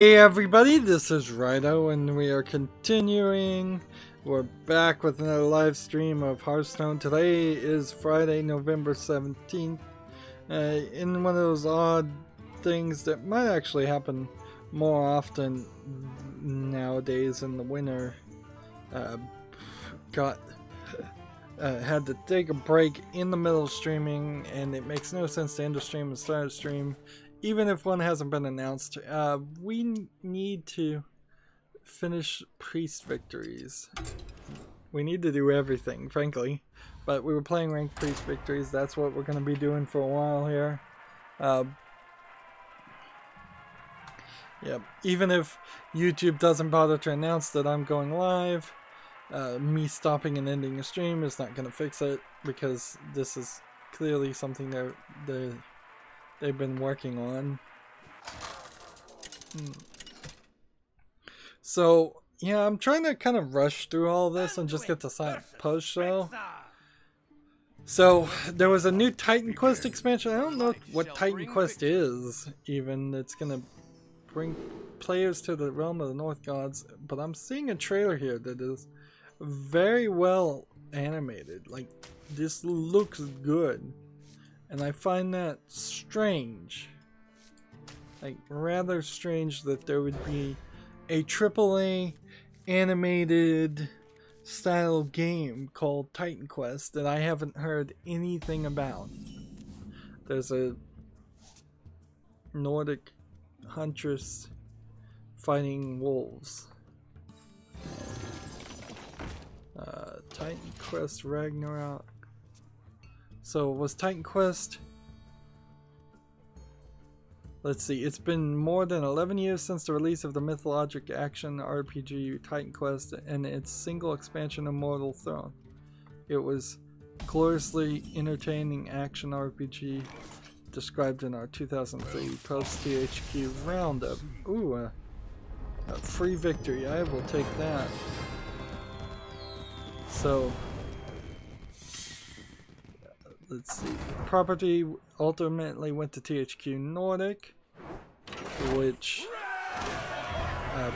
Hey everybody, this is Rydo and we are continuing. We're back with another live stream of Hearthstone. Today is Friday, November 17th. In one of those odd things that might actually happen more often nowadays in the winter. Had to take a break in the middle of streaming, and it makes no sense to end a stream and start a stream even if one hasn't been announced. We need to finish priest victories. We need to do everything, frankly. But we were playing ranked priest victories. That's what we're going to be doing for a while here. Yep. Even if YouTube doesn't bother to announce that I'm going live, me stopping and ending a stream is not going to fix it, because this is clearly something they've been working on. So yeah, I'm trying to kind of rush through all this and just get to post show. So there was a new Titan Quest expansion. I don't know what Titan Quest is even. It's gonna bring players to the realm of the North Gods, but I'm seeing a trailer here that is very well animated. Like, this looks good. And I find that strange, like rather strange, that there would be a AAA animated style game called Titan Quest that I haven't heard anything about. There's a Nordic huntress fighting wolves. Titan Quest Ragnarok. So was Titan Quest... Let's see, it's been more than 11 years since the release of the mythologic action RPG Titan Quest and its single expansion Immortal Throne. It was gloriously entertaining action RPG described in our 2003 post-THQ roundup. Ooh, a free victory. I will take that. So... let's see. Property ultimately went to THQ Nordic, which I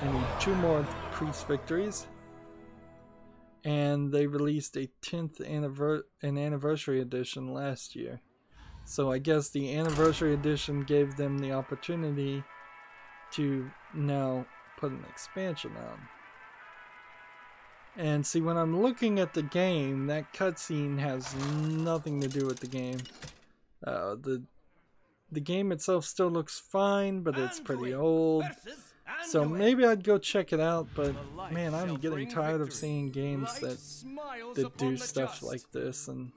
need 2 more priest victories, and they released a 10th anniversary edition last year. So I guess the anniversary edition gave them the opportunity to now put an expansion on. And see, when I'm looking at the game, that cutscene has nothing to do with the game. The game itself still looks fine, but it's pretty old. So maybe I'd go check it out, but man, I'm getting tired of seeing games that do stuff like this and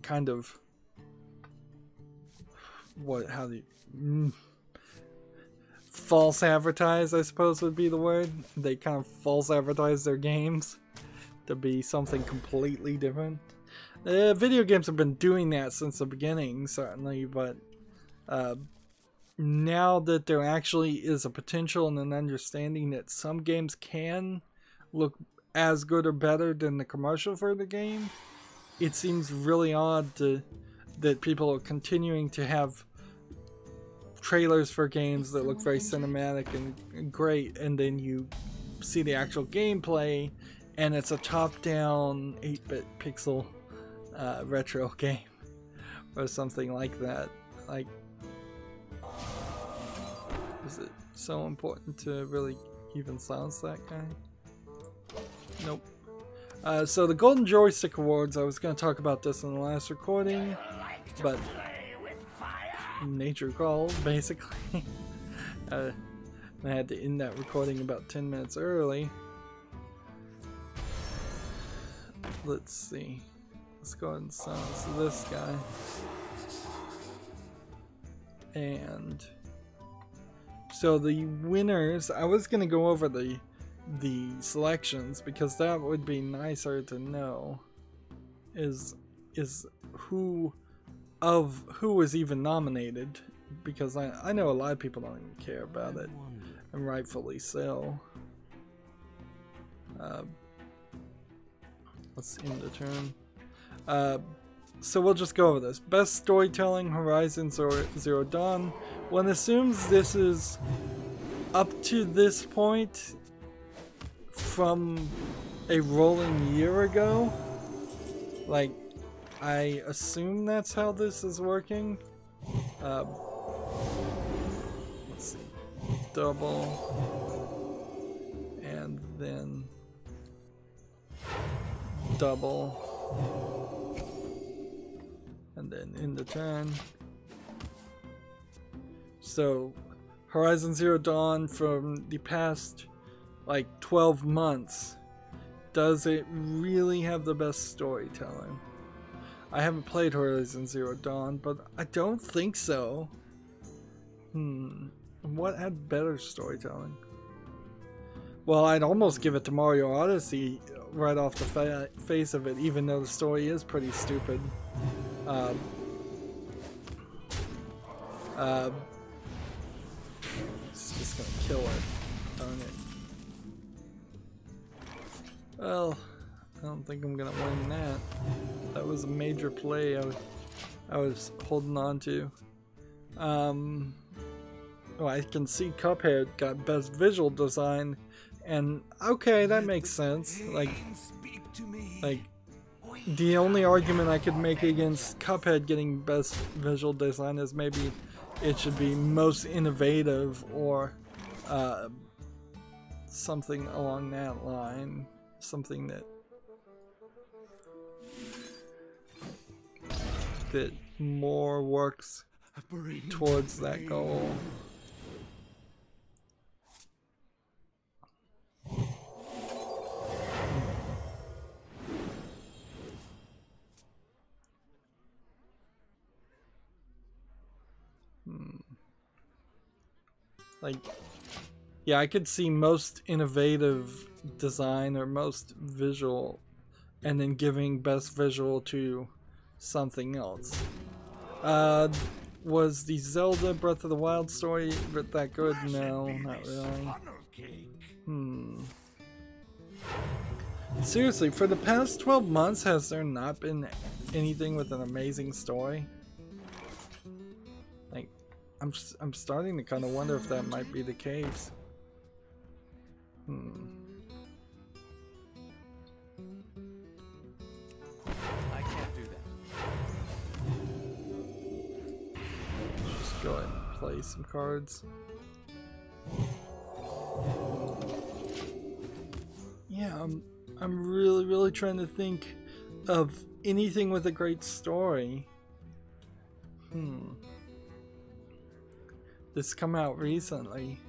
kind of how do you... false advertise, I suppose would be the word. They kind of false advertise their games to be something completely different. Video games have been doing that since the beginning, certainly, but now that there actually is a potential and an understanding that some games can look as good or better than the commercial for the game, it seems really odd that people are continuing to have trailers for games that look very cinematic and great, and then you see the actual gameplay and it's a top-down 8-bit pixel retro game or something like that. Like, is it so important to really even silence that guy? Nope. So the Golden Joystick Awards, I was going to talk about this in the last recording, but nature called, basically. I had to end that recording about 10 minutes early. Let's see. Let's go ahead and silence this guy. And so the winners, I was going to go over the selections because that would be nicer to know, is who was even nominated, because I know a lot of people don't even care about it, and rightfully so. Let's end the turn. so we'll just go over this. Best storytelling, Horizon Zero Dawn. One assumes this is up to this point from a rolling year ago. Like, I assume that's how this is working. Let's see. Double. And then double. And then in the turn. So Horizon Zero Dawn from the past like 12 months, does it really have the best storytelling? I haven't played Horizon Zero Dawn, but I don't think so. What had better storytelling? Well, I'd almost give it to Mario Odyssey right off the face of it, even though the story is pretty stupid. It's just gonna kill it. Darn it. Well, I don't think I'm gonna win that. That was a major play I was holding on to. Oh, I can see Cuphead got best visual design, and okay, that makes sense. Like the only argument I could make against Cuphead getting best visual design is maybe it should be most innovative or something along that line. Something that more works towards that goal. Like, yeah, I could see most innovative design or most visual, and then giving best visual to something else. Was the Zelda Breath of the Wild story that good? No, not really. Seriously, for the past 12 months, has there not been anything with an amazing story? Like, I'm starting to kind of wonder if that might be the case. I can't do that. Just go ahead and play some cards. Yeah, I'm really trying to think of anything with a great story. This come out recently.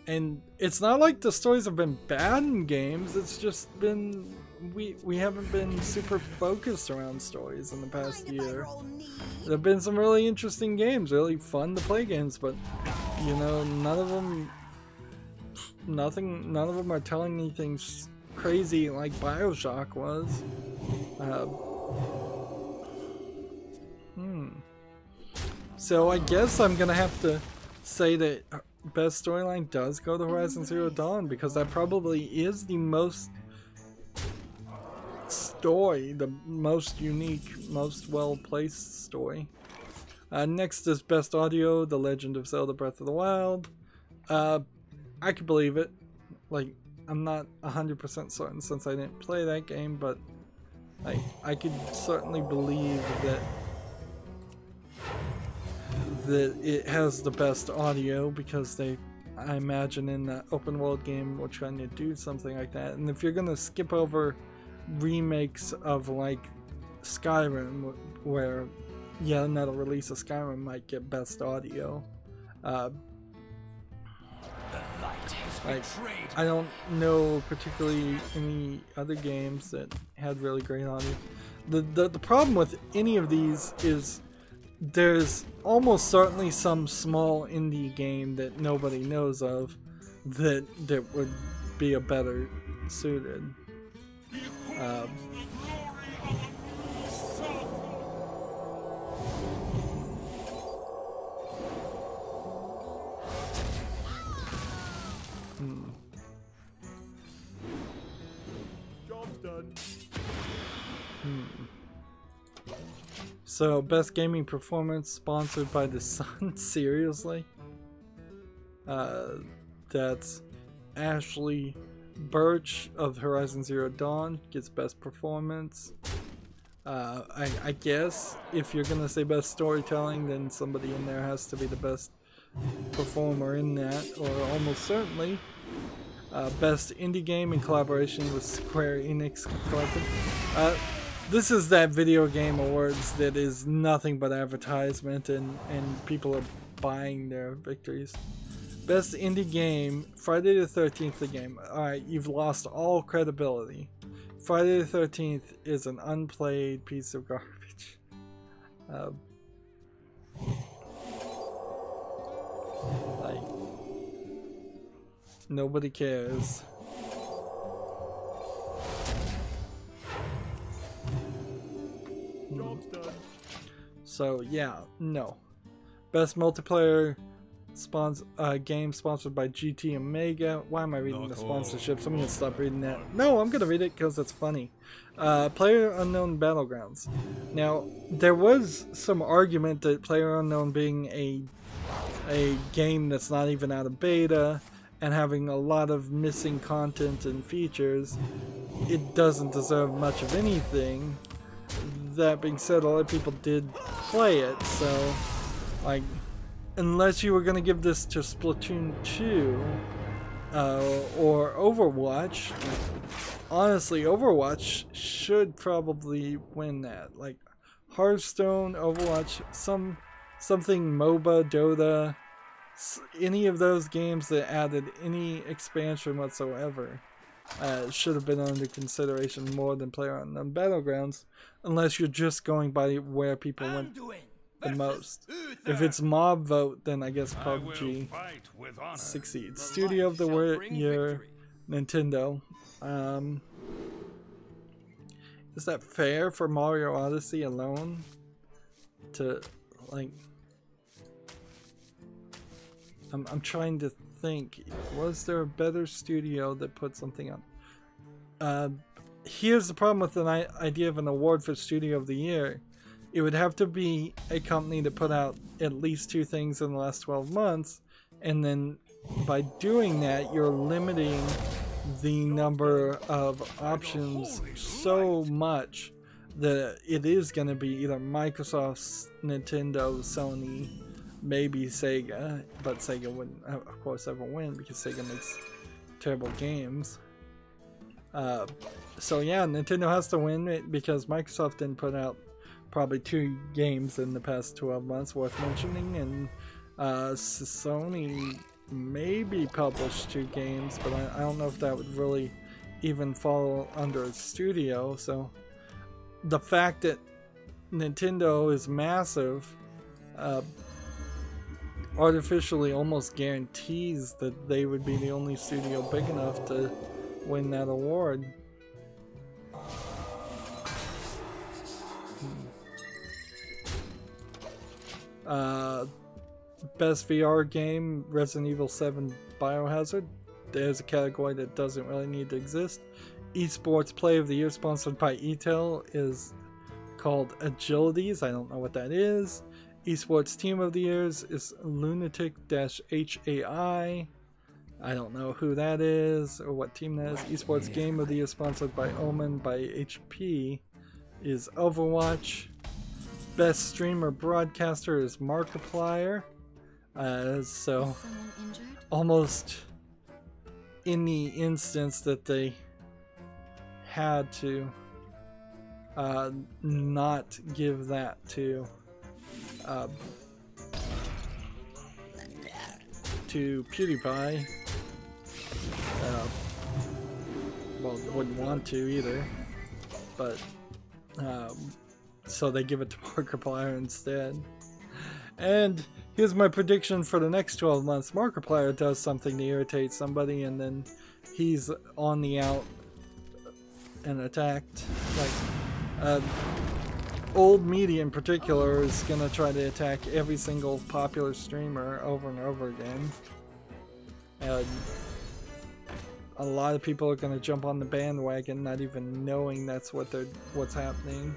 And it's not like the stories have been bad in games, it's just been we haven't been super focused around stories in the past year. There have been some really interesting games, really fun to play games, but you know, none of them are telling anything crazy like BioShock was. So I guess I'm gonna have to say that best storyline does go to Horizon Zero Dawn, because that probably is the most story, the most unique, most well-placed story. Next is best audio, The Legend of Zelda Breath of the Wild. I could believe it. Like, I'm not 100% certain since I didn't play that game, but I could certainly believe that it has the best audio, because I imagine in that open world game we're trying to do something like that. And if you're gonna skip over remakes of like Skyrim, where yeah, another release of Skyrim might get best audio, like, I don't know particularly any other games that had really great audio. The problem with any of these is there's almost certainly some small indie game that nobody knows of that would be a better suited. Job's done. So, best gaming performance sponsored by the Sun. Seriously? That's Ashley Birch of Horizon Zero Dawn gets best performance. I guess if you're gonna say best storytelling, then somebody in there has to be the best performer in that, or almost certainly. Best indie game in collaboration with Square Enix Collective. This is that video game awards that is nothing but advertisement, and people are buying their victories. Best indie game, Friday the 13th the game. Alright, you've lost all credibility. Friday the 13th is an unplayed piece of garbage. Like, nobody cares. Job's done. So yeah, no. Best multiplayer game sponsored by GT Omega. Why am I reading the sponsorships? I'm gonna stop reading that. No, I'm gonna read it because it's funny. PlayerUnknown Battlegrounds. Now, there was some argument that PlayerUnknown being a game that's not even out of beta and having a lot of missing content and features, it doesn't deserve much of anything. That being said, a lot of people did play it, so like, unless you were going to give this to Splatoon 2 or Overwatch, honestly, Overwatch should probably win that. Like Hearthstone, Overwatch, something MOBA, Dota, any of those games that added any expansion whatsoever should have been under consideration more than PlayerUnknown Battlegrounds, unless you're just going by where people went the most. If it's mob vote, then I guess PUBG succeeds. Studio of the Year, Nintendo. Is that fair for Mario Odyssey alone? To, like... I'm trying to think. Was there a better studio that put something up? Here's the problem with an idea of an award for Studio of the Year. It would have to be a company that put out at least 2 things in the last 12 months, and then by doing that, you're limiting the number of options so much that it is going to be either Microsoft, Nintendo, Sony, maybe Sega, but Sega wouldn't, of course, ever win because Sega makes terrible games. So yeah, Nintendo has to win it because Microsoft didn't put out probably 2 games in the past 12 months worth mentioning, and Sony maybe published 2 games, but I don't know if that would really even fall under a studio. So the fact that Nintendo is massive artificially almost guarantees that they would be the only studio big enough to win that award. Best VR game, Resident Evil 7 Biohazard. There's a category that doesn't really need to exist. Esports Play of the Year sponsored by Etel is called Agilities. I don't know what that is. Esports Team of the Years is Lunatic-HAI. I don't know who that is or what team that is. Esports Game of the Year sponsored by Omen by HP is Overwatch. Best Streamer Broadcaster is Markiplier. So almost in the instance that they had to not give that to PewDiePie. Well, wouldn't want to either, but so they give it to Markiplier instead. And here's my prediction for the next 12 months. Markiplier does something to irritate somebody, and then he's on the out and attacked. Like, old media in particular is gonna try to attack every single popular streamer over and over again. And a lot of people are gonna jump on the bandwagon not even knowing that's what's happening.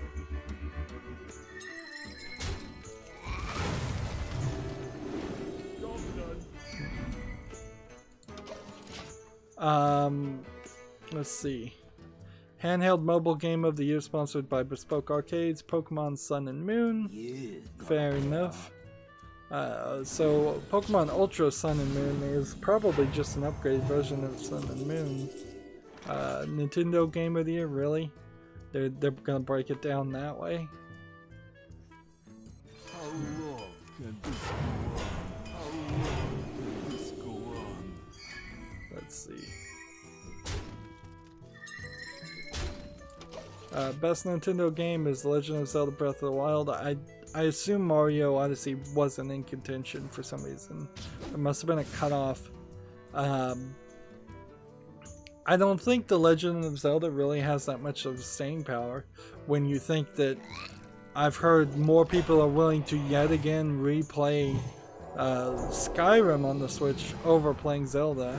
Let's see. Handheld mobile game of the year sponsored by Bespoke Arcades, Pokemon Sun and Moon. Fair enough. So Pokemon Ultra Sun and Moon is probably just an upgraded version of Sun and Moon. Nintendo Game of the Year, really? They're gonna break it down that way. How long can this go on? How long can this go on? Let's see. Best Nintendo game is Legend of Zelda Breath of the Wild. I assume Mario Odyssey wasn't in contention for some reason. There must have been a cutoff. I don't think The Legend of Zelda really has that much of staying power when you think that I've heard more people are willing to yet again replay Skyrim on the Switch over playing Zelda.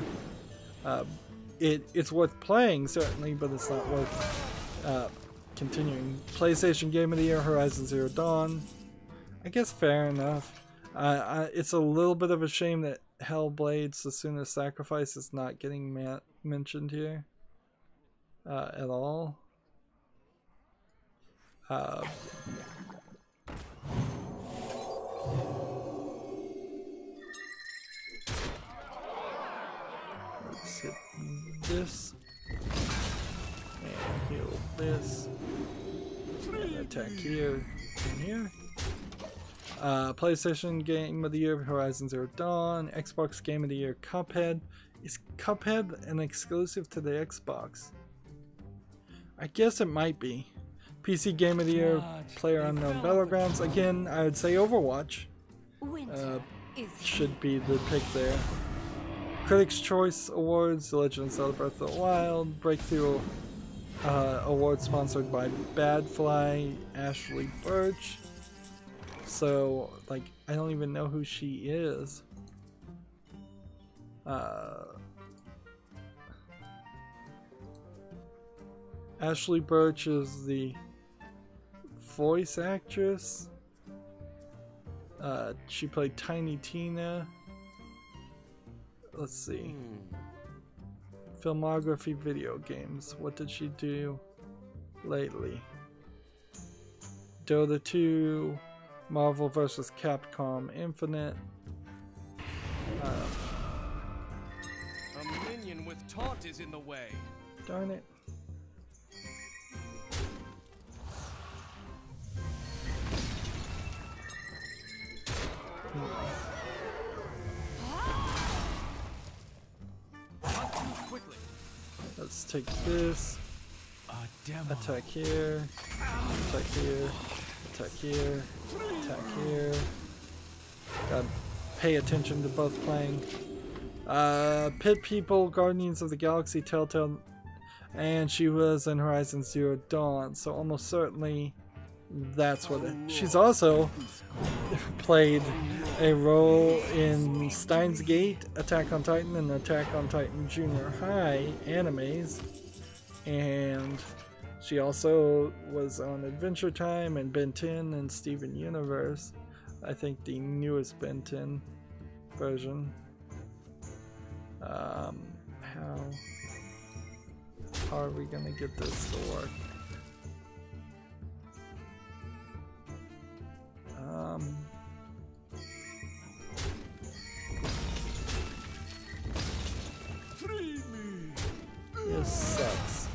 It's worth playing, certainly, but it's not worth continuing. PlayStation Game of the Year, Horizon Zero Dawn. I guess fair enough. It's a little bit of a shame that Hellblade's The Soonest Sacrifice is not getting mentioned here at all. Let's hit this and heal this and attack here and here. PlayStation Game of the Year, Horizon Zero Dawn. Xbox Game of the Year, Cuphead. Is Cuphead an exclusive to the Xbox? I guess it might be. PC Game of the Year, PlayerUnknown Battlegrounds. Again, I would say Overwatch should be the pick there. Critics' Choice Awards, The Legend of Zelda Breath of the Wild. Breakthrough Award sponsored by Badfly, Ashley Birch. So, like, I don't even know who she is. Ashley Birch is the voice actress. She played Tiny Tina. Let's see. Filmography, video games. What did she do lately? Dota 2. Marvel vs. Capcom Infinite. A minion with taunt is in the way. Darn it. Let's take this. Attack here. Attack here. Attack here. Attack here. Gotta pay attention to both playing. Pit People, Guardians of the Galaxy, Telltale, and she was in Horizon Zero Dawn, so almost certainly that's what it. She's also played a role in Steins Gate, Attack on Titan, and Attack on Titan Junior High animes, and she also was on Adventure Time and Ben 10 and Steven Universe. I think the newest Ben 10 version. How are we gonna get this to work? This sucks.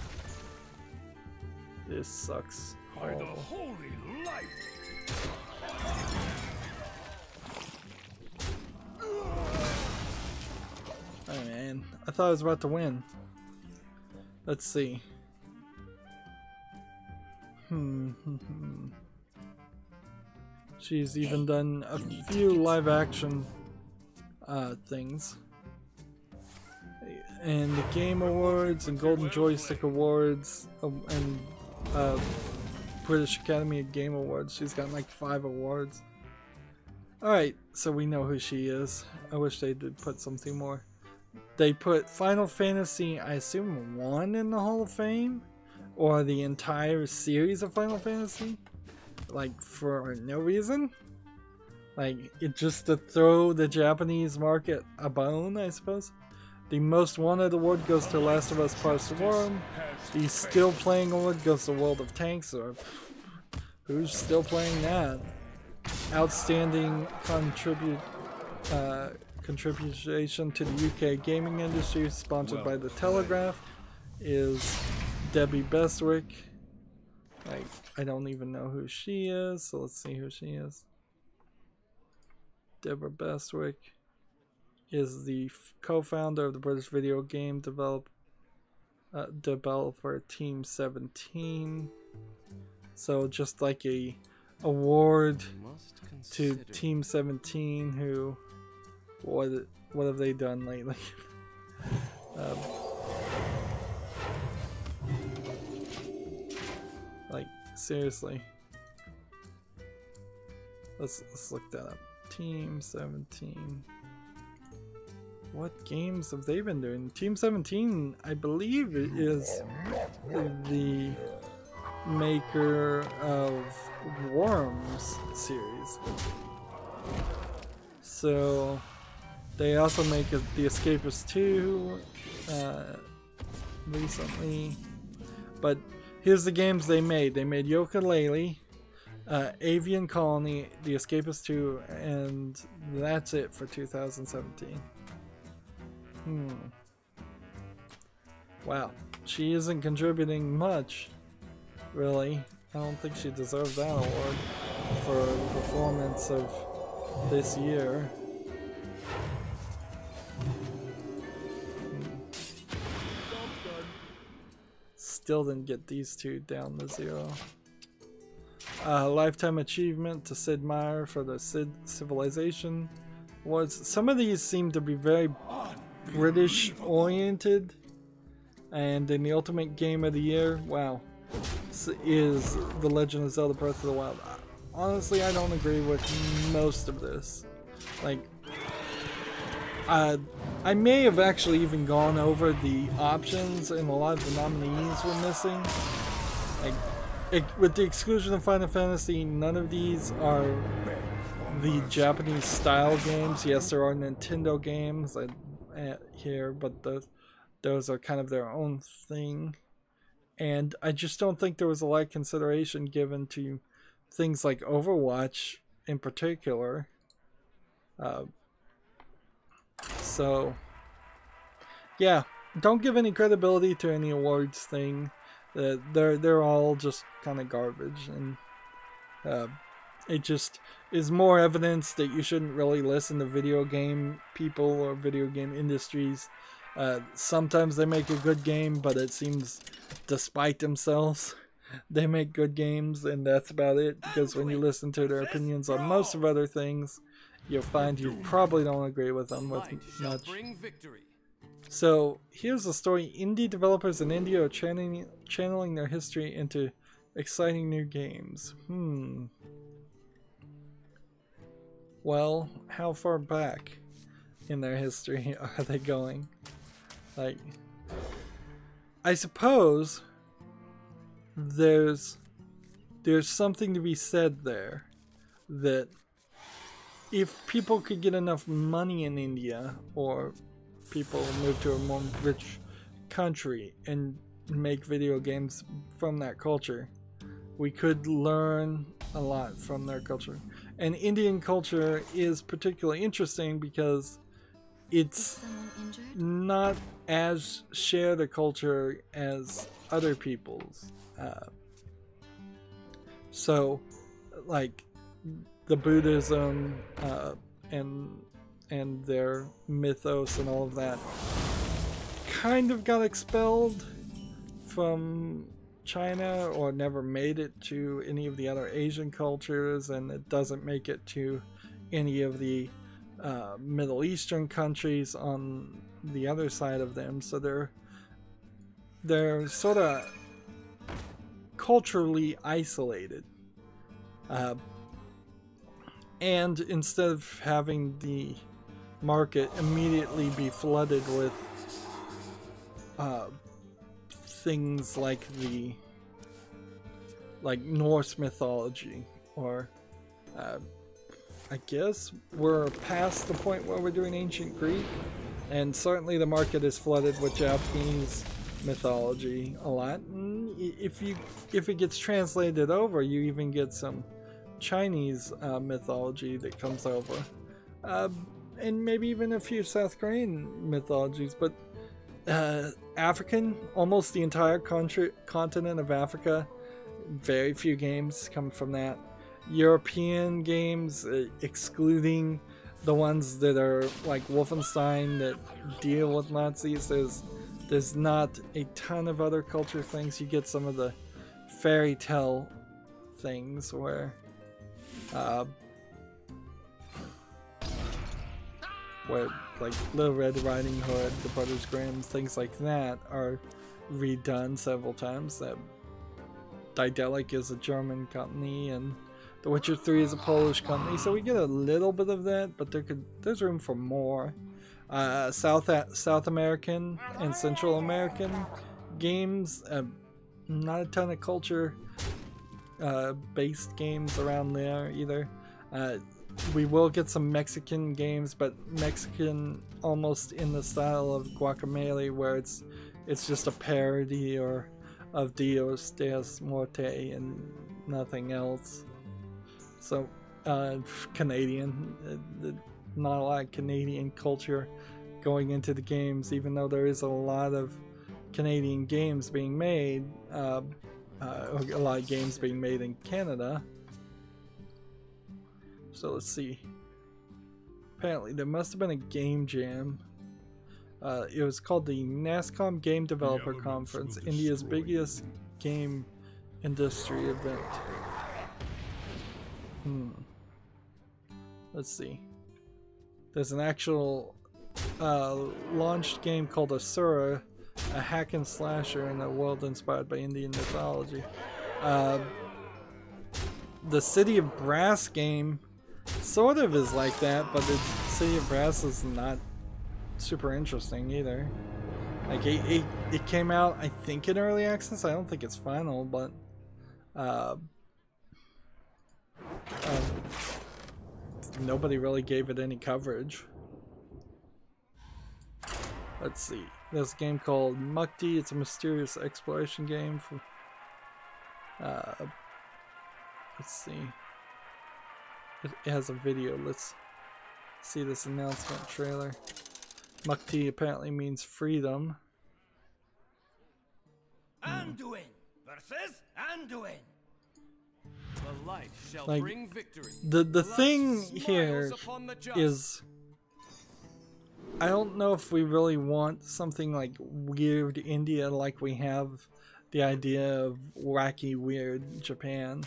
This sucks. By the holy light. Oh man, I thought I was about to win. Let's see. She's even done a few live action things. And the Game Awards and Golden Joystick Awards and British Academy of Game Awards. She's gotten like 5 awards. Alright, so we know who she is. I wish they did put something more. They put Final Fantasy, I assume 1 in the Hall of Fame? Or the entire series of Final Fantasy? Like, for no reason? Like, it just to throw the Japanese market a bone, I suppose? The Most Wanted award goes to Last of Us Part 1. The Still Playing award goes to World of Tanks, or who's still playing that? Outstanding contribution to the UK gaming industry, sponsored by The Telegraph, is Debbie Bestwick. Like, I don't even know who she is, so let's see who she is. Deborah Bestwick is the co-founder of the British video game developer Team 17. So just like a award to Team 17, who what have they done lately? Like, seriously, let's look that up. Team 17. What games have they been doing? Team 17, I believe, is the maker of Worms series. So they also make The Escapist 2 recently. But here's the games they made. They made Yooka-Laylee, Avian Colony, The Escapist 2, and that's it for 2017. Wow, she isn't contributing much, really. I don't think she deserves that award for the performance of this year. Still didn't get these two down to 0. Lifetime achievement to Sid Meier for the Sid Civilization Awards. Some of these seem to be very British oriented, and in the ultimate game of the year, wow, is The Legend of Zelda Breath of the Wild. Honestly, I don't agree with most of this. Like, I may have actually even gone over the options, and a lot of the nominees were missing. Like, with the exclusion of Final Fantasy, none of these are the Japanese style games. Yes, there are Nintendo games here, but those are kind of their own thing. And I just don't think there was a lot of consideration given to things like Overwatch in particular. So yeah, don't give any credibility to any awards thing. They're all just kind of garbage, and it just is more evidence that you shouldn't really listen to video game people or video game industries. Sometimes they make a good game, but it seems, despite themselves, they make good games, and that's about it. Because when you listen to their opinions on most of other things, you'll find you probably don't agree with them with much. So here's the story. Indie developers in India are channeling their history into exciting new games. Well, how far back in their history are they going? Like, I suppose there's something to be said there, that if people could get enough money in India, or people move to a more rich country and make video games from that culture, we could learn a lot from their culture. And Indian culture is particularly interesting because it's not as shared a culture as other people's. So, like, the Buddhism and their mythos and all of that kind of got expelled from China, or never made it to any of the other Asian cultures, and it doesn't make it to any of the Middle Eastern countries on the other side of them. So they're sort of culturally isolated. And instead of having the market immediately be flooded with things like Norse mythology, or I guess we're past the point where we're doing ancient Greek, And certainly the market is flooded with Japanese mythology a lot. And if it gets translated over, you even get some Chinese mythology that comes over. And maybe even a few South Korean mythologies, but African, almost the entire continent of Africa, very few games come from that. European games, excluding the ones that are like Wolfenstein that deal with Nazis, there's not a ton of other culture things. You get some of the fairy tale things where like Little Red Riding Hood, the Brothers Grimm, things like that are redone several times. Daedalic is a German company, and The Witcher 3 is a Polish company, so we get a little bit of that, but there's room for more. South American and Central American games, not a ton of culture based games around there either. We will get some Mexican games, but Mexican almost in the style of Guacamelee, where it's just a parody of Dios de Muerte and nothing else. So Canadian, not a lot of Canadian culture going into the games, even though there is a lot of Canadian games being made, a lot of games being made in Canada. So let's see. Apparently there must have been a game jam. It was called the NASCOM Game Developer Conference, India's biggest game industry event. Let's see. There's an actual launched game called Asura, a hack and slasher in a world inspired by Indian mythology. The City of Brass game sort of is like that, but the City of Brass is not super interesting either. Like it came out, I think, in early access. I don't think it's final, but nobody really gave it any coverage. Let's see. There's a game called Mukti. It's a mysterious exploration game. Let's see. It has a video. Let's see this announcement trailer. Mukti apparently means freedom. Anduin versus Anduin. The light shall Like, bring victory. the thing here is, I don't know if we really want something like weird India, like we have the idea of wacky weird Japan.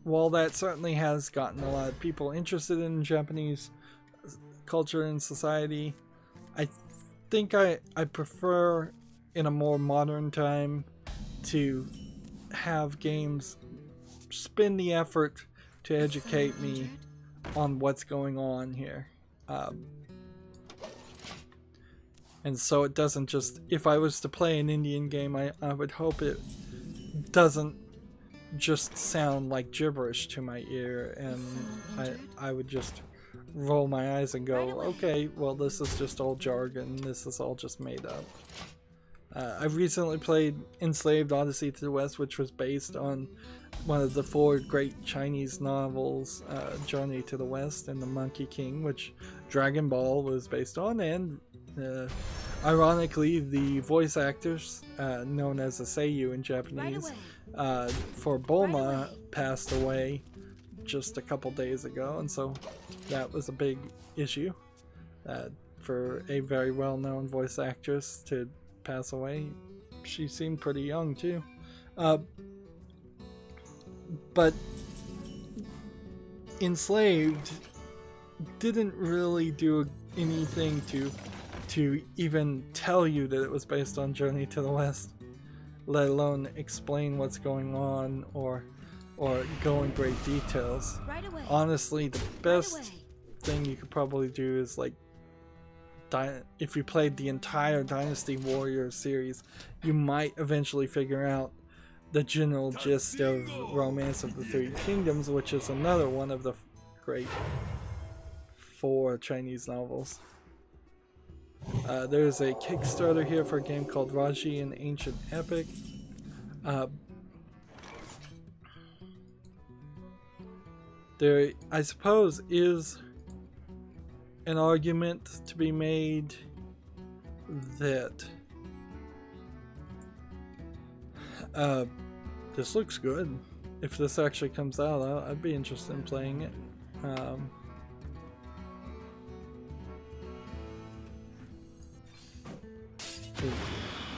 While that certainly has gotten a lot of people interested in Japanese culture and society, I think I prefer, in a more modern time, to have games spend the effort to educate me on what's going on here. And so it doesn't just, if I was to play an Indian game, I would hope it doesn't just sound like gibberish to my ear, and I would just roll my eyes and go, okay, well, this is just all jargon, this is all just made up. I recently played Enslaved Odyssey to the West, which was based on one of the 4 great Chinese novels, Journey to the West and The Monkey King, which Dragon Ball was based on, and ironically, the voice actors, known as a Seiyu in Japanese, for Bulma passed away just a couple days ago, and so that was a big issue for a very well-known voice actress to pass away. She seemed pretty young too, but Enslaved didn't really do anything to even tell you that it was based on Journey to the West, let alone explain what's going on or go in great details. Honestly, the best thing you could probably do is, like, if you played the entire Dynasty Warriors series, you might eventually figure out the general gist of Romance of the Three Kingdoms, which is another one of the great 4 Chinese novels. There's a Kickstarter here for a game called Raji and Ancient Epic. There, I suppose, is an argument to be made that this looks good. If this actually comes out, I'd be interested in playing it.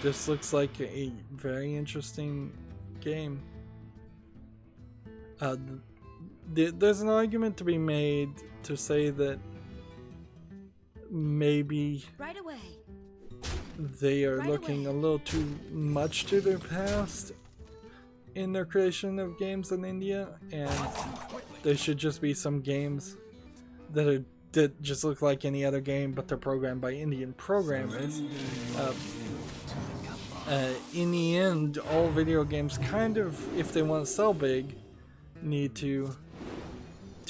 This looks like a very interesting game. There's an argument to be made to say that maybe they are looking a little too much to their past in their creation of games in India, and there should just be some games that just look like any other game, but they're programmed by Indian programmers. In the end, all video games kind of, if they want to sell big, need to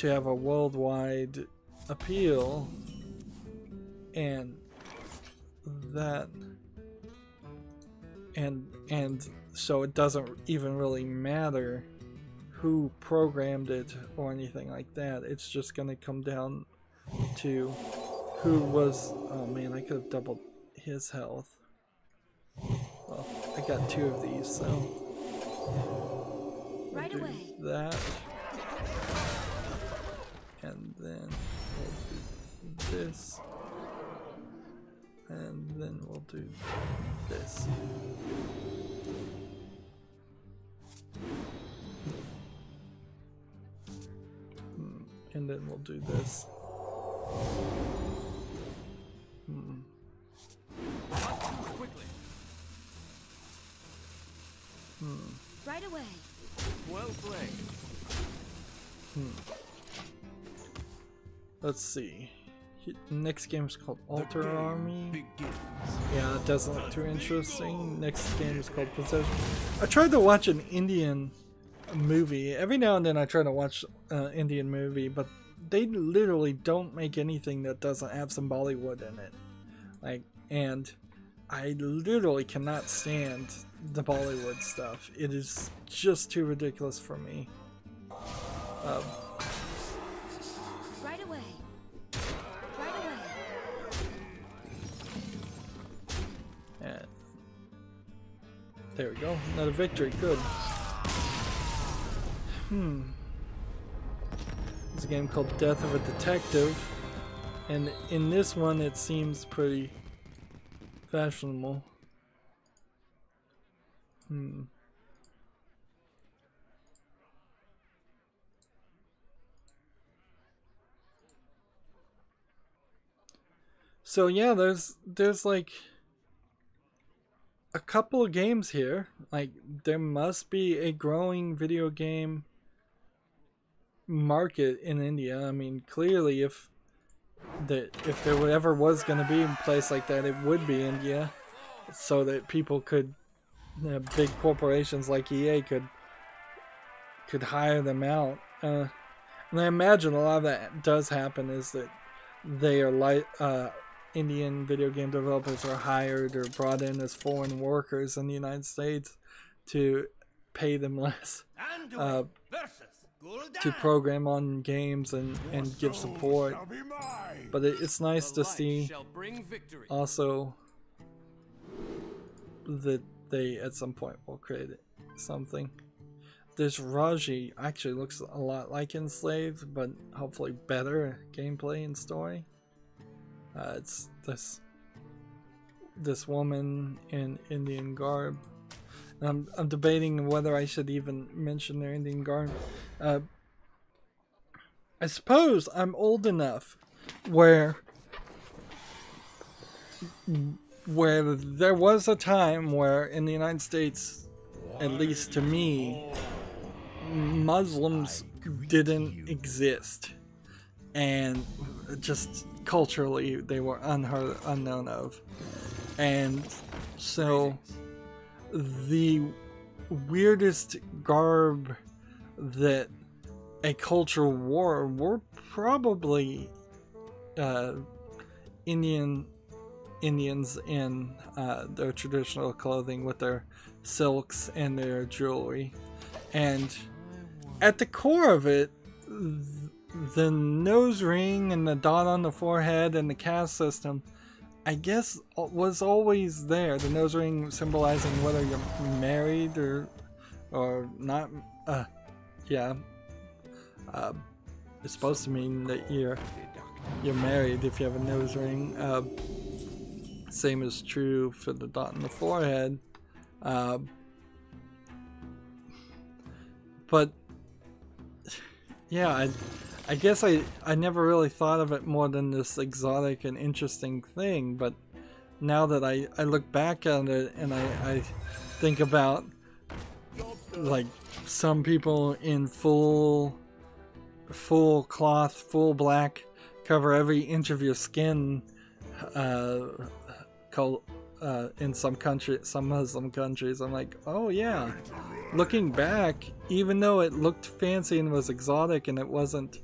have a worldwide appeal, and so it doesn't even really matter who programmed it or anything like that. It's just gonna come down to who was, oh man, I could have doubled his health. Well, I got 2 of these, so we'll do that, and then we'll do this, and then we'll do this. And then we'll do this. Quickly. Right away. Well played. Let's see. Next game is called Alter Army. Yeah, it doesn't look too interesting. Next game is called Possession. I tried to watch an Indian movie. Every now and then I try to watch an Indian movie, but they literally don't make anything that doesn't have some Bollywood in it. Like, and I literally cannot stand the Bollywood stuff. It is just too ridiculous for me. Right away. Right away. And there we go. Another victory. Good. There's a game called Death of a Detective, and in this one it seems pretty fashionable. So yeah, there's like a couple of games here. Like, there must be a growing video game market in India. I mean, clearly if there ever was going to be a place like that, it would be India, so that people could, big corporations like EA could hire them out. And I imagine a lot of that does happen is that they are like Indian video game developers are hired or brought in as foreign workers in the United States to pay them less to program on games and give support. But it's nice to see also that they at some point will create something. This Raji actually looks a lot like Enslaved, but hopefully better gameplay and story. It's this woman in Indian garb. I'm debating whether I should even mention their Indian garb. I suppose I'm old enough where there was a time where in the United States, at least to me, Muslims didn't exist, and just culturally they were unknown of. And so the weirdest garb that a culture wore were probably Indian Indians in their traditional clothing with their silks and their jewelry. And at the core of it, the nose ring and the dot on the forehead and the caste system, I guess, was always there. The nose ring symbolizing whether you're married or not. It's supposed to mean that you're married if you have a nose ring. Same is true for the dot on the forehead. But yeah, I guess I never really thought of it more than this exotic and interesting thing, but now that I look back at it and I think about like some people in full cloth, full black, cover every inch of your skin, in some Muslim countries, I'm like, oh yeah. Looking back, even though it looked fancy and was exotic and it wasn't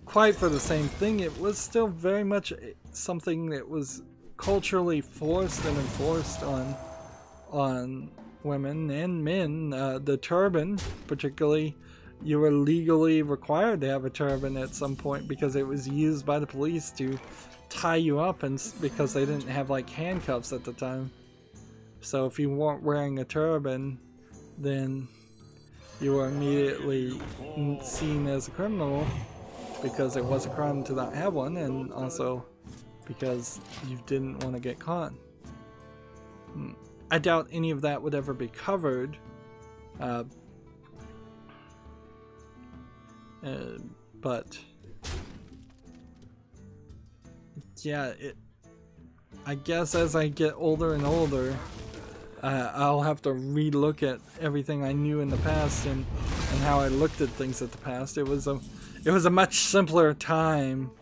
quite for the same thing, it was still very much something that was culturally forced and enforced on women and men. The turban, particularly, you were legally required to have a turban at some point because it was used by the police to tie you up, and because they didn't have like handcuffs at the time. So if you weren't wearing a turban, then you were immediately seen as a criminal, because it was a crime to not have one, and also because you didn't want to get caught. I doubt any of that would ever be covered, but yeah, I guess as I get older and older, I'll have to re-look at everything I knew in the past and how I looked at things at the past. It was a much simpler time,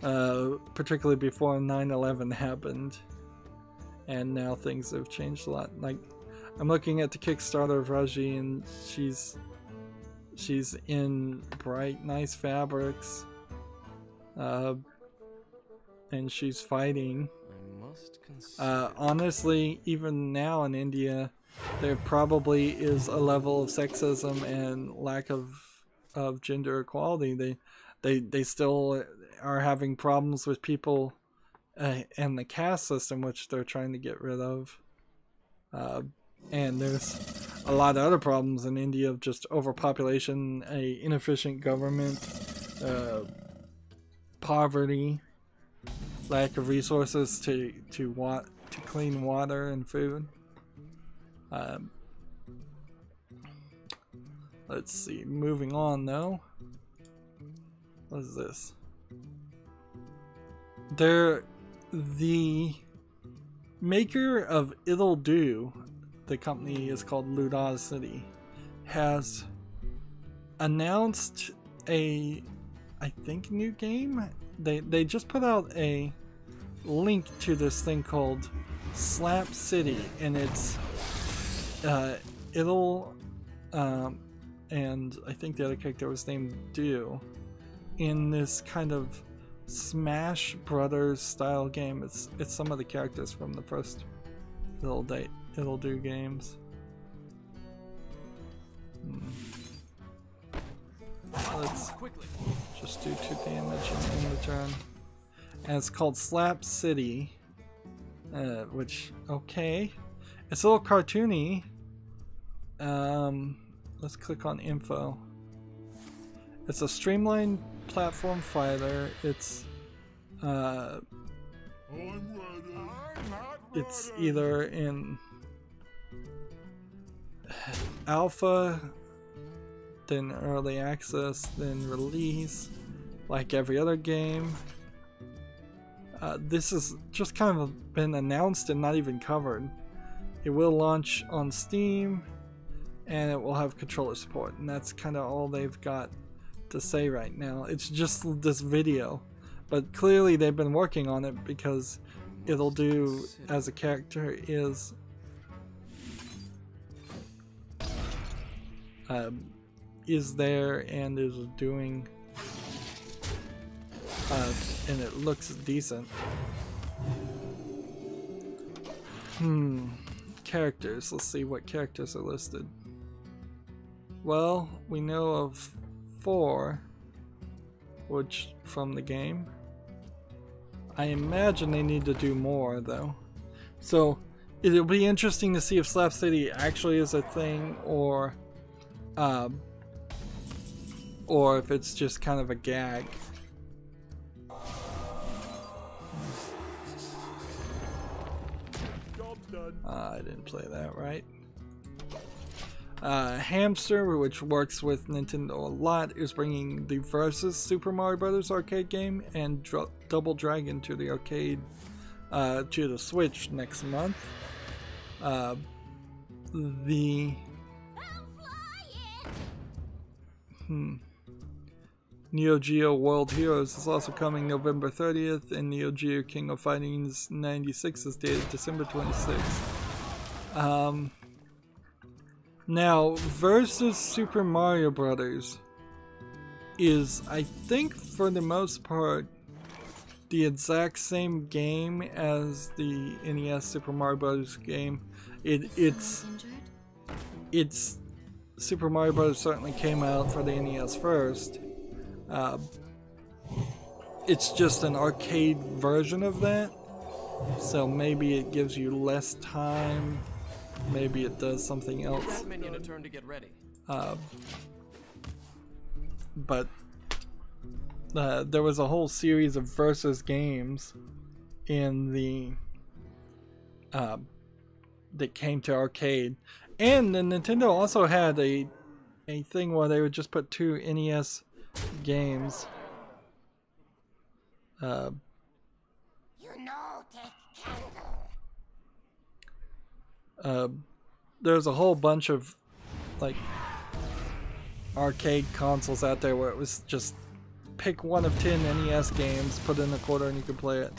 particularly before 9/11 happened, and now things have changed a lot. Like, I'm looking at the Kickstarter of Raji, and she's in bright, nice fabrics, and she's fighting. Honestly, even now in India, there probably is a level of sexism and lack of gender equality. They still are having problems with people and the caste system, which they're trying to get rid of. And there's a lot of other problems in India of just overpopulation, a inefficient government, poverty, lack of resources to clean water and food. Let's see, moving on though. What is this? The maker of It'll Do, the company is called Ludosity, has announced a, I think, new game. They just put out a link to this thing called Slap City, and it's and I think the other character was named Do, in this kind of Smash Brothers style game. It's some of the characters from the first It'll Do games. Let's just do 2 damage and end the turn. And it's called Slap City, which, okay, it's a little cartoony. Let's click on info. It's a streamlined platform fighter. It's either in alpha, then early access, then release, like every other game. This has just kind of been announced and not even covered. It will launch on Steam, and it will have controller support, and that's kind of all they've got to say right now. It's just this video, but clearly they've been working on it, because It'll Do as a character is there and is doing and it looks decent. Characters. Let's see what characters are listed. Well, we know of 4, which from the game. I imagine they need to do more though. So it'll be interesting to see if Slap City actually is a thing, or if it's just kind of a gag. I didn't play that right. Hamster, which works with Nintendo a lot, is bringing the Versus Super Mario Brothers arcade game and Double Dragon to the arcade, to the Switch next month. Neo Geo World Heroes is also coming November 30th, and Neo Geo King of Fightings 96 is dated December 26th. Now, Versus Super Mario Brothers is, I think, for the most part, the exact same game as the NES Super Mario Brothers game. It's Super Mario Brothers certainly came out for the NES first. It's just an arcade version of that, so maybe it gives you less time. Maybe it does something else. But there was a whole series of Versus games in the that came to arcade, and then Nintendo also had a thing where they would just put 2 NES games. There's a whole bunch of like arcade consoles out there where it was just pick one of 10 NES games, put in a quarter, and you could play it.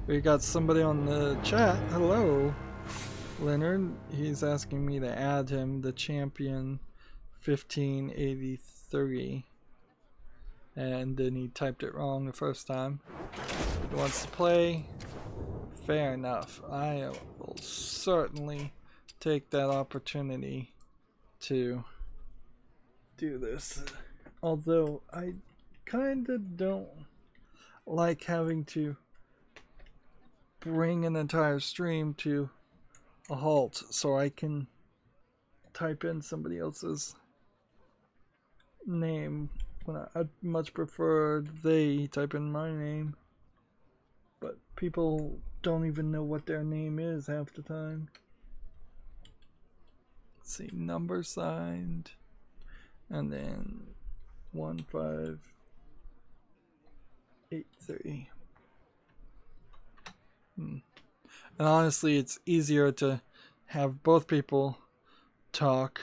We got somebody on the chat. Hello, Leonard. He's asking me to add him, the champion 1583, and then he typed it wrong the first time. He wants to play. Fair enough. I will certainly take that opportunity to do this. Although I kinda don't like having to bring an entire stream to a halt so I can type in somebody else's name when I'd much prefer they type in my name. But people don't even know what their name is half the time. Let's see, number signed, and then 1583. And honestly, it's easier to have both people talk,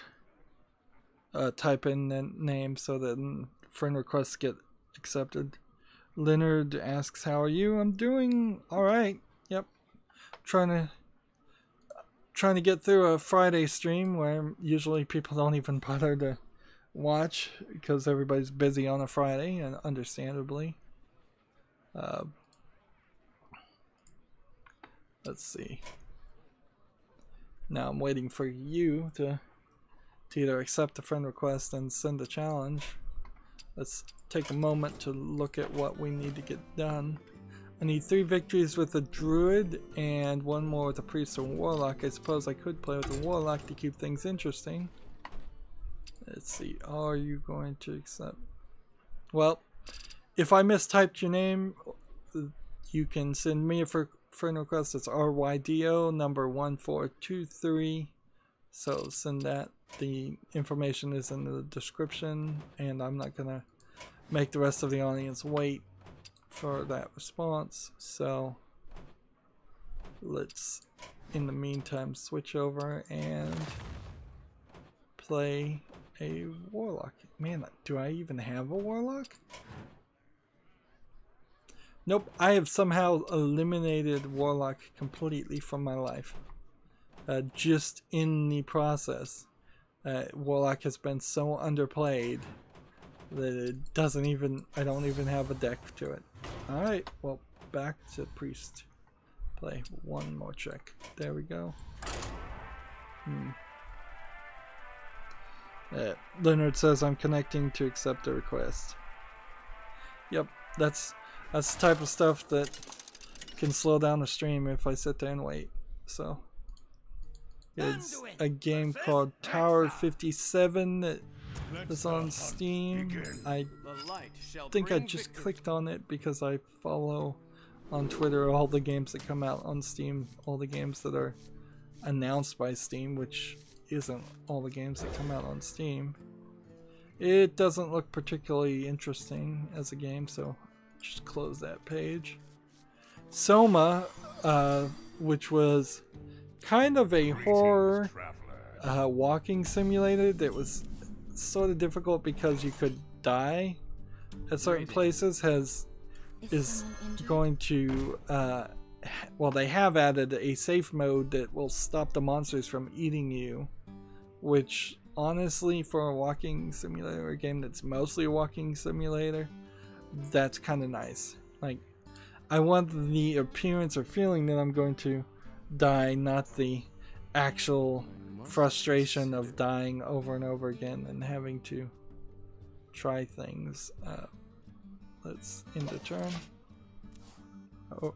type in the name so that friend requests get accepted. Leonard asks, how are you? I'm doing alright. Yep. Trying to get through a Friday stream where usually people don't even bother to watch because everybody's busy on a Friday, and understandably. Let's see. Now I'm waiting for you to either accept the friend request and send a challenge. Let's take a moment to look at what we need to get done. I need 3 victories with a druid and 1 more with a priest or warlock. I suppose I could play with a warlock to keep things interesting. Let's see, are you going to accept? Well, if I mistyped your name, you can send me a friend request. It's RYDO number 1423. So send that. The information is in the description, and I'm not gonna make the rest of the audience wait for that response. So let's, in the meantime, switch over and play a warlock. Man, do I even have a warlock? Nope, I have somehow eliminated warlock completely from my life. Just in the process. Warlock has been so underplayed that it doesn't even, I don't even have a deck to it. Alright, well, back to priest. Play one more check. There we go. Leonard says I'm connecting to accept the request. Yep, that's the type of stuff that can slow down the stream if I sit there and wait. So it's a game called Tower 57 that is on Steam. I think I just clicked on it because I follow on Twitter all the games that come out on Steam, all the games that are announced by Steam, which isn't all the games that come out on Steam. It doesn't look particularly interesting as a game, so just close that page. Soma, which was kind of a horror walking simulator that was sort of difficult because you could die at certain places, is going to well, they have added a safe mode that will stop the monsters from eating you, which honestly, for a walking simulator, a game that's mostly a walking simulator, that's kind of nice. Like, I want the appearance or feeling that I'm going to die, not the actual frustration of dying over and over again and having to try things. Let's end the turn. Oh.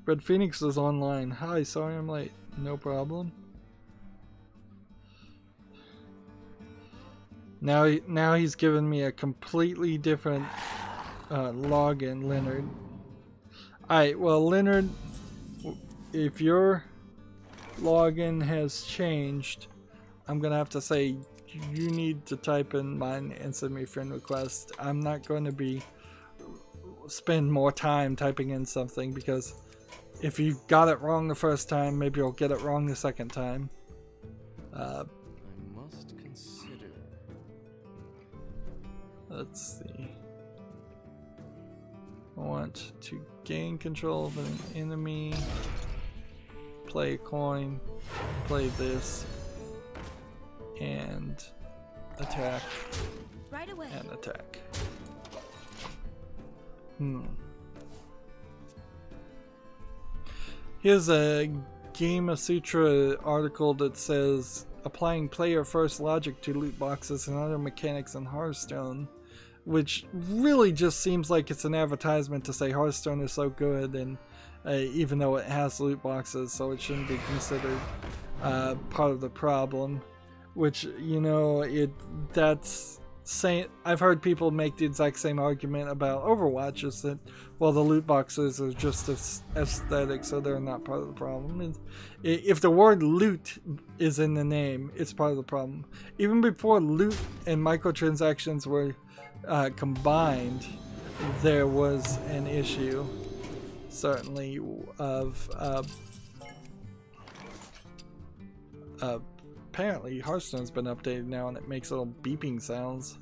Red Phoenix is online. Hi, sorry I'm late. No problem. Now he's given me a completely different login, Leonard. Alright, well, Leonard, if your login has changed, I'm gonna have to say you need to type in mine and send me a friend request. I'm not going to spend more time typing in something, because if you got it wrong the first time, maybe you'll get it wrong the second time. I must consider. Let's see. I want to gain control of an enemy, play a coin, play this, and attack, Right away. and attack. Here's a Game Sutra article that says applying player first logic to loot boxes and other mechanics in Hearthstone, which really just seems like it's an advertisement to say Hearthstone is so good, and even though it has loot boxes, so it shouldn't be considered part of the problem. Which, you know, that's saying, I've heard people make the exact same argument about Overwatch, is that, well, the loot boxes are just aesthetic, so they're not part of the problem. If the word loot is in the name, it's part of the problem. Even before loot and microtransactions were combined, there was an issue, certainly, of apparently Hearthstone's been updated now, and it makes little beeping sounds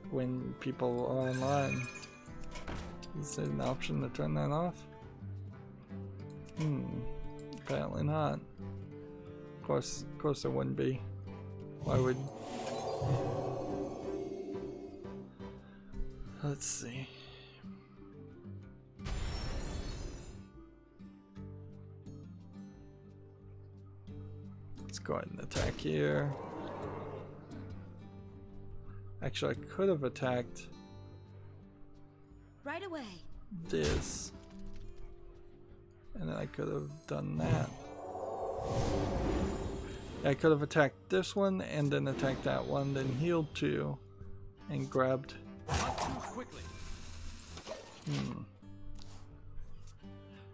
when people are online. Is there an option to turn that off? Apparently not. Of course there wouldn't be. Why would... Let's see. Let's go ahead and attack here. Actually, I could have attacked Right away. this, and then I could have done that. I could have attacked this one and then attacked that one, then healed 2 and grabbed.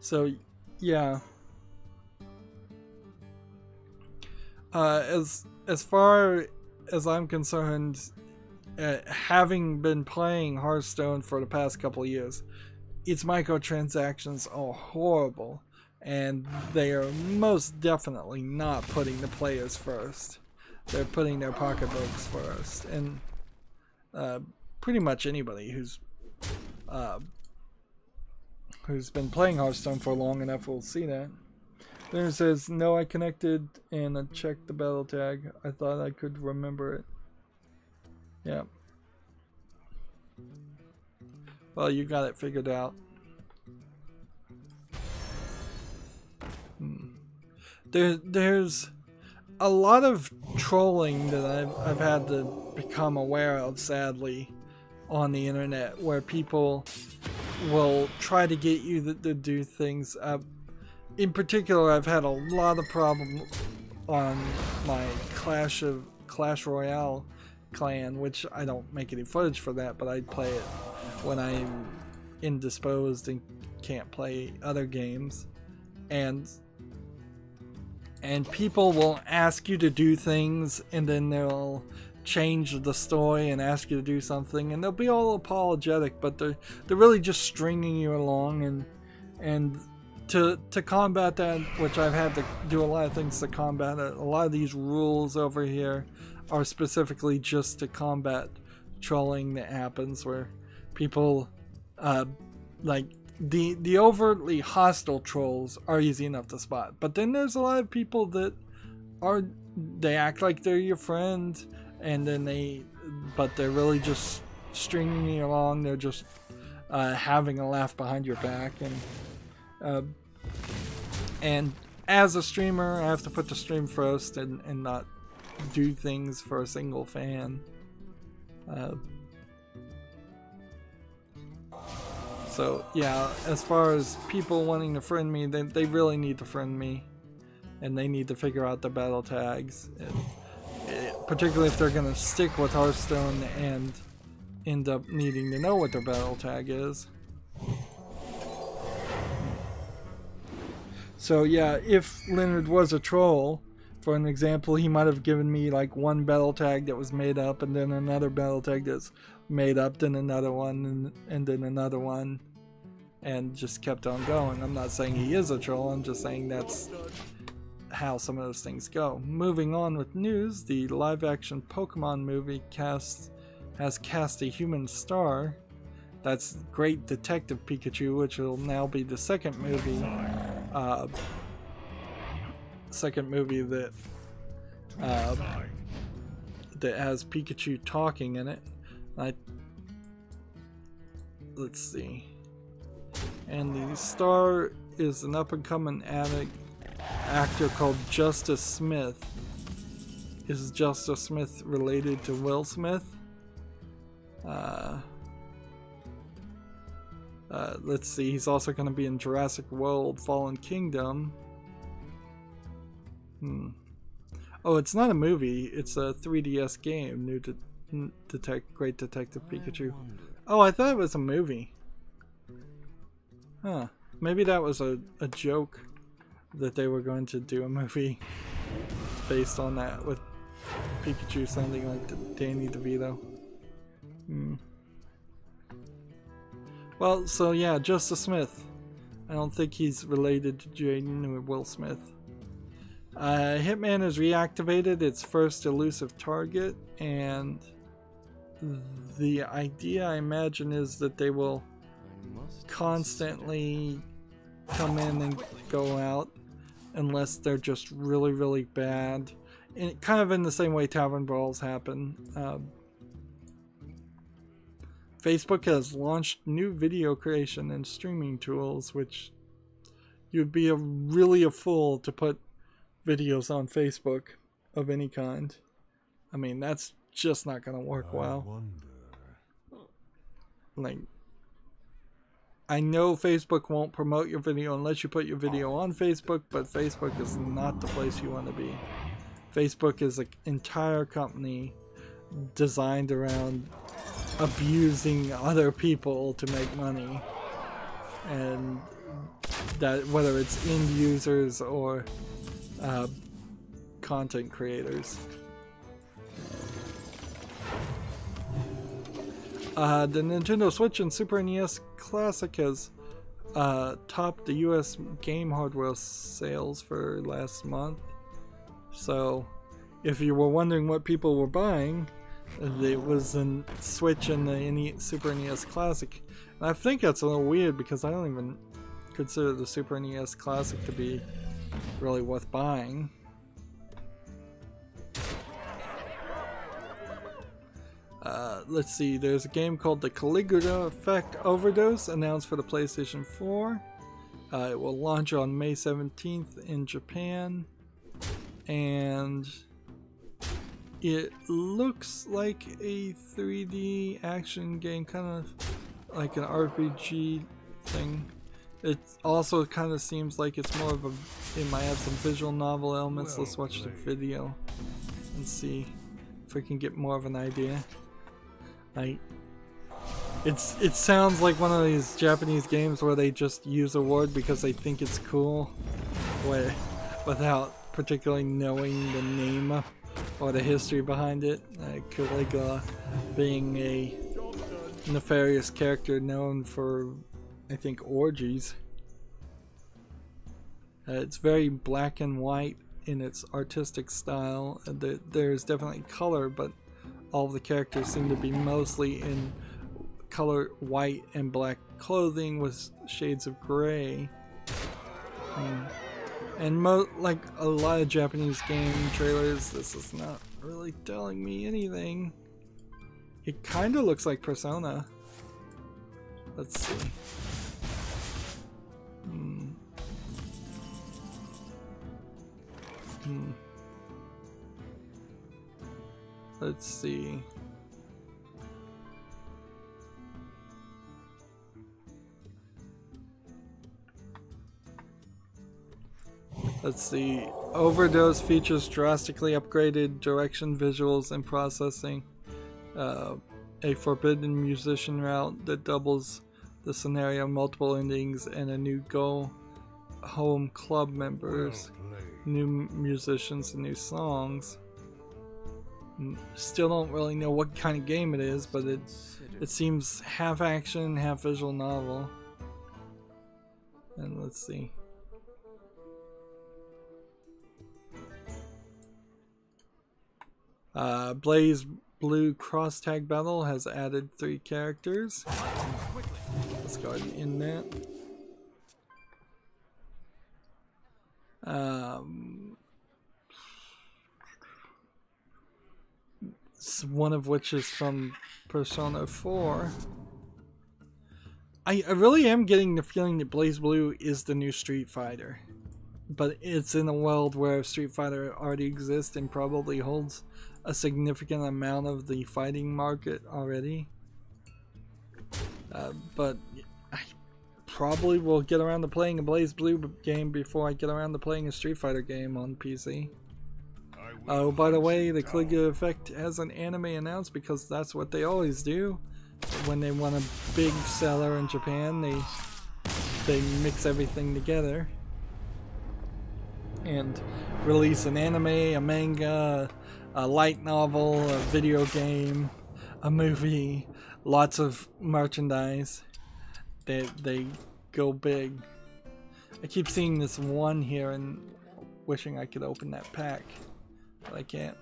So yeah, as far as I'm concerned, having been playing Hearthstone for the past couple of years, its microtransactions are horrible, and they are most definitely not putting the players first. They're putting their pocketbooks first, and pretty much anybody who's been playing Hearthstone for long enough will see that. Then it says, no, I connected and I checked the battle tag. I thought I could remember it. Yeah. Well, you got it figured out. There's a lot of trolling that I've had to become aware of, sadly, on the internet, where people will try to get you to do things. In particular, I've had a lot of problem on my Clash Royale clan, which I don't make any footage for that, but I play it when I'm indisposed and can't play other games. And people will ask you to do things, and then they'll change the story and ask you to do something, and they'll be all apologetic, but they're really just stringing you along. And to combat that, which I've had to do a lot of things to combat it, a lot of these rules over here are specifically just to combat trolling that happens, where people like the overtly hostile trolls are easy enough to spot, but then there's a lot of people that they act like they're your friend, and then but they're really just stringing you along. They're just having a laugh behind your back, and as a streamer, I have to put the stream first and not do things for a single fan. So yeah, as far as people wanting to friend me, they really need to friend me, and they need to figure out the battle tags, particularly if they're going to stick with Hearthstone and end up needing to know what their battle tag is. So yeah, if Leonard was a troll, for an example, he might have given me like one battle tag that was made up, and then another battle tag that's made up, then another one, and then another one, and just kept on going. I'm not saying he is a troll, I'm just saying that's how some of those things go. Moving on with news, the live-action Pokemon movie has cast a human star. That's Great Detective Pikachu, which will now be the second movie that that has Pikachu talking in it. Let's see. And the star is an up-and-coming actor called Justice Smith. Is Justice Smith related to Will Smith? Let's see. He's also going to be in Jurassic World: Fallen Kingdom. Oh, it's not a movie. It's a 3DS game. Great Detective Pikachu. Oh, I thought it was a movie. Huh. Maybe that was a joke that they were going to do a movie based on that, with Pikachu sounding like Danny DeVito. Well, so yeah, Justice Smith. I don't think he's related to Jaden or Will Smith. Hitman has reactivated its first elusive target, and the idea, I imagine, is that they will constantly come in and go out unless they're just really, really bad. And kind of in the same way Tavern Brawls happen. Facebook has launched new video creation and streaming tools, which you'd be really a fool to put videos on Facebook of any kind. I mean, that's just not going to work well. Like, I know Facebook won't promote your video unless you put your video on Facebook, but Facebook is not the place you want to be. Facebook is an entire company designed around abusing other people to make money, and that whether it's end users or content creators. The Nintendo Switch and Super NES Classic has topped the US game hardware sales for last month. So if you were wondering what people were buying, it was the Switch and the Super NES Classic. And I think that's a little weird because I don't even consider the Super NES Classic to be really worth buying. Let's see, there's a game called the Caligula Effect Overdose announced for the PlayStation 4. It will launch on May 17th in Japan, and it looks like a 3D action game, kind of like an RPG thing. It also kind of seems like it's more of a, it might have some visual novel elements. Let's watch the video and see if we can get more of an idea. Like, it sounds like one of these Japanese games where they just use a word because they think it's cool, without particularly knowing the name or the history behind it. Caligula being a nefarious character known for, I think, orgies. It's very black and white in its artistic style. There's definitely color, but all of the characters seem to be mostly in color white and black clothing with shades of gray. And like a lot of Japanese game trailers, this is not really telling me anything. It kind of looks like Persona. Let's see. Let's see. Let's see. Overdose features drastically upgraded direction, visuals, and processing. A forbidden musician route that doubles the scenario, multiple endings, and a new go home club members, new musicians, and new songs. Still don't really know what kind of game it is, but it seems half action, half visual novel. And let's see. Blaze Blue Cross Tag Battle has added 3 characters. Let's go ahead and end that. One of which is from Persona 4. I really am getting the feeling that Blaze Blue is the new Street Fighter. But it's in a world where Street Fighter already exists and probably holds a significant amount of the fighting market already. But I probably will get around to playing a Blaze Blue game before I get around to playing a Street Fighter game on PC. Oh, by the way, the Caligula Effect has an anime announced because that's what they always do. When they want a big seller in Japan, they mix everything together and release an anime, a manga, a light novel, a video game, a movie, lots of merchandise. They go big. I keep seeing this one here and wishing I could open that pack, but I can't.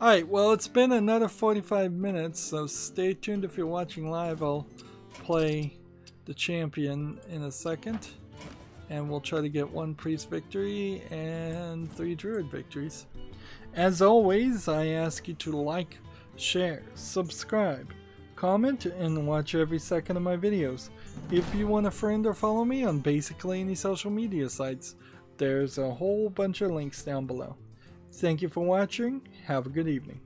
Alright, well, it's been another 45 minutes, so stay tuned if you're watching live. I'll play the champion in a second, and we'll try to get 1 priest victory and 3 druid victories. As always, I ask you to like, share, subscribe, comment, and watch every second of my videos. If you want to friend or follow me on basically any social media sites, there's a whole bunch of links down below. Thank you for watching. Have a good evening.